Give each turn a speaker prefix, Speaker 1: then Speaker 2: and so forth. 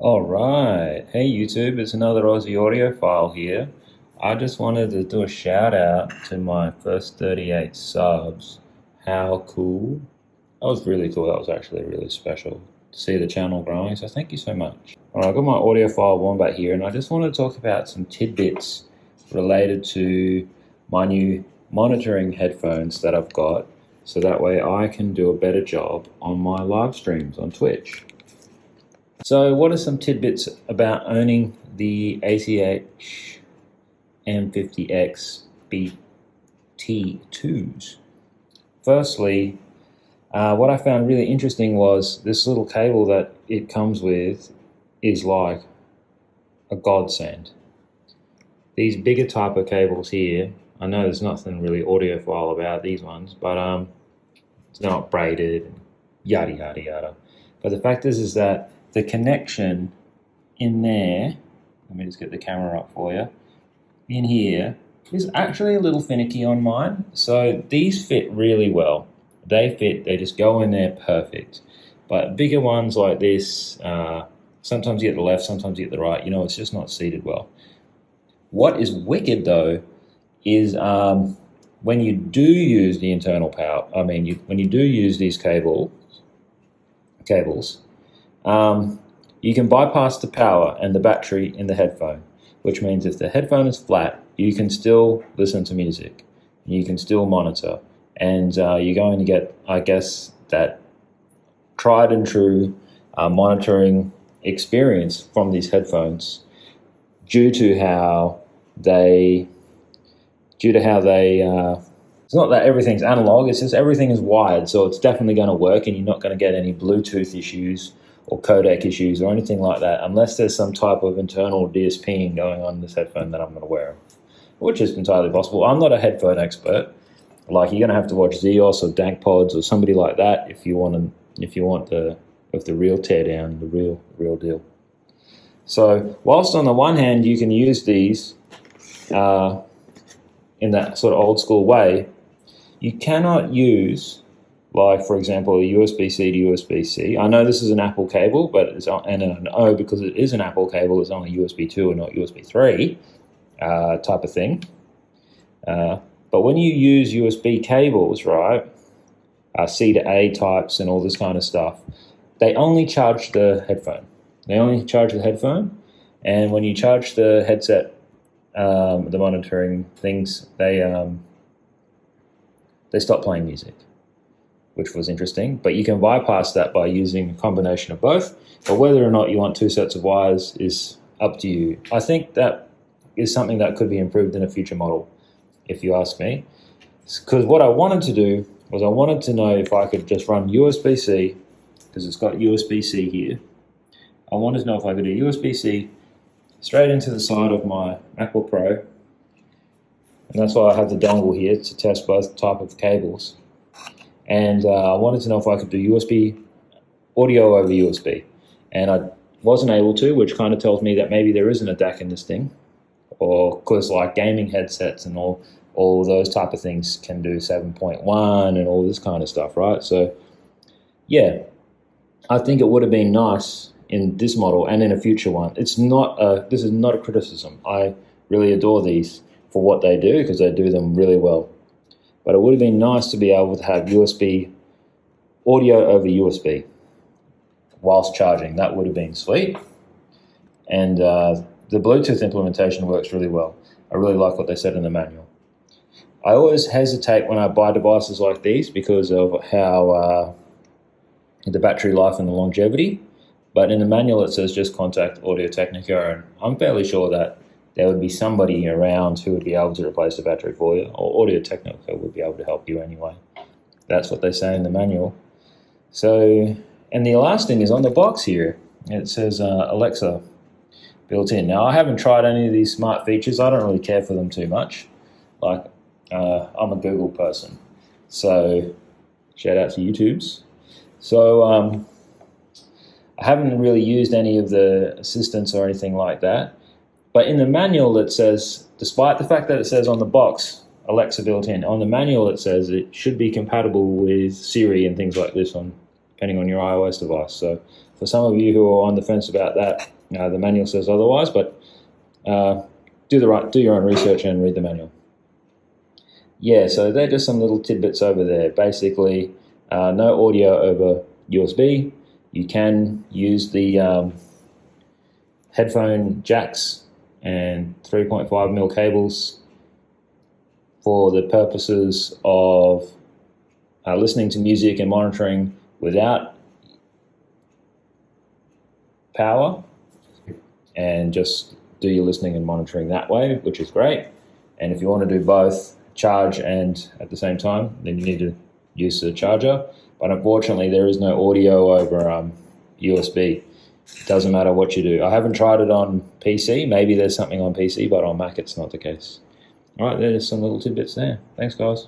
Speaker 1: Alright, hey YouTube, it's another Aussie audio file here. I just wanted to do a shout out to my first 38 subs. How cool. That was really cool, that was actually really special to see the channel growing, so thank you so much. Alright, I've got my audio file wombat here and I just wanted to talk about some tidbits related to my new monitoring headphones that I've got, so that way I can do a better job on my live streams on Twitch. So what are some tidbits about owning the ATH MX50xBT2s? Firstly, what I found really interesting was this little cable that it comes with is like a godsend. These bigger type of cables here, I know there's nothing really audiophile about these ones, but it's not braided, yada yada yada. But the fact is that the connection in there, let me just get the camera up for you, in here is actually a little finicky on mine. So these fit really well. They fit, they just go in there perfect. But bigger ones like this, sometimes you get the left, sometimes you get the right, it's just not seated well. What is wicked though is when you do use the internal power, when you do use these cables, you can bypass the power and the battery in the headphone, which means if the headphone is flat, you can still listen to music, you can still monitor, and you're going to get, I guess, that tried and true monitoring experience from these headphones due to how they it's not that everything's analog, it's just everything is wired, so it's definitely going to work and you're not going to get any Bluetooth issues or codec issues or anything like that unless there's some type of internal DSPing going on in this headphone that I'm not aware of, which is entirely possible. I'm not a headphone expert. Like, you're going to have to watch Zeos or DankPods or somebody like that if you want the real teardown, the real deal. So whilst on the one hand you can use these in that sort of old school way, you cannot use, like, for example, a USB-C to USB-C. I know this is an Apple cable, but and I know because it is an Apple cable, it's only USB 2 and not USB 3 type of thing. But when you use USB cables, right, C to A types and all this kind of stuff, they only charge the headphone. They only charge the headphone, and when you charge the headset, the monitoring things, they stop playing music, which was interesting. But you can bypass that by using a combination of both. But whether or not you want two sets of wires is up to you. I think that is something that could be improved in a future model, if you ask me. Because what I wanted to do was I wanted to know if I could just run USB-C, because it's got USB-C here. I wanted to know if I could do USB-C straight into the side of my MacBook Pro. And that's why I have the dongle here to test both type of cables. And I wanted to know if I could do USB audio over USB. And I wasn't able to, which kind of tells me that maybe there isn't a DAC in this thing. Or because like gaming headsets and all those type of things can do 7.1 and all this kind of stuff, right? So yeah, I think it would have been nice in this model and in a future one. This is not a criticism. I really adore these for what they do, because they do them really well. But it would have been nice to be able to have USB audio over USB whilst charging. That would have been sweet. And the Bluetooth implementation works really well. I really like what they said in the manual. I always hesitate when I buy devices like these because of how the battery life and the longevity. But in the manual it says just contact Audio Technica, and I'm fairly sure that there would be somebody around who would be able to replace the battery for you, or Audio Technica would be able to help you anyway. That's what they say in the manual. So, and the last thing is on the box here, it says Alexa built in. Now, I haven't tried any of these smart features. I don't really care for them too much. Like, I'm a Google person, so shout out to YouTubes. So I haven't really used any of the assistants or anything like that. But in the manual it says, despite the fact that it says on the box, Alexa built in, on the manual it says it should be compatible with Siri and things like this, depending on your iOS device. So For some of you who are on the fence about that, the manual says otherwise, but do your own research and read the manual. Yeah, so they're just some little tidbits over there. Basically, no audio over USB. You can use the headphone jacks and 3.5mm cables for the purposes of listening to music and monitoring without power, and just do your listening and monitoring that way, which is great. And if you want to do both, charge and at the same time, then you need to use the charger. But unfortunately, there is no audio over USB. It doesn't matter what you do. I haven't tried it on PC. Maybe there's something on PC, but on Mac it's not the case. All right, there's some little tidbits there. Thanks, guys.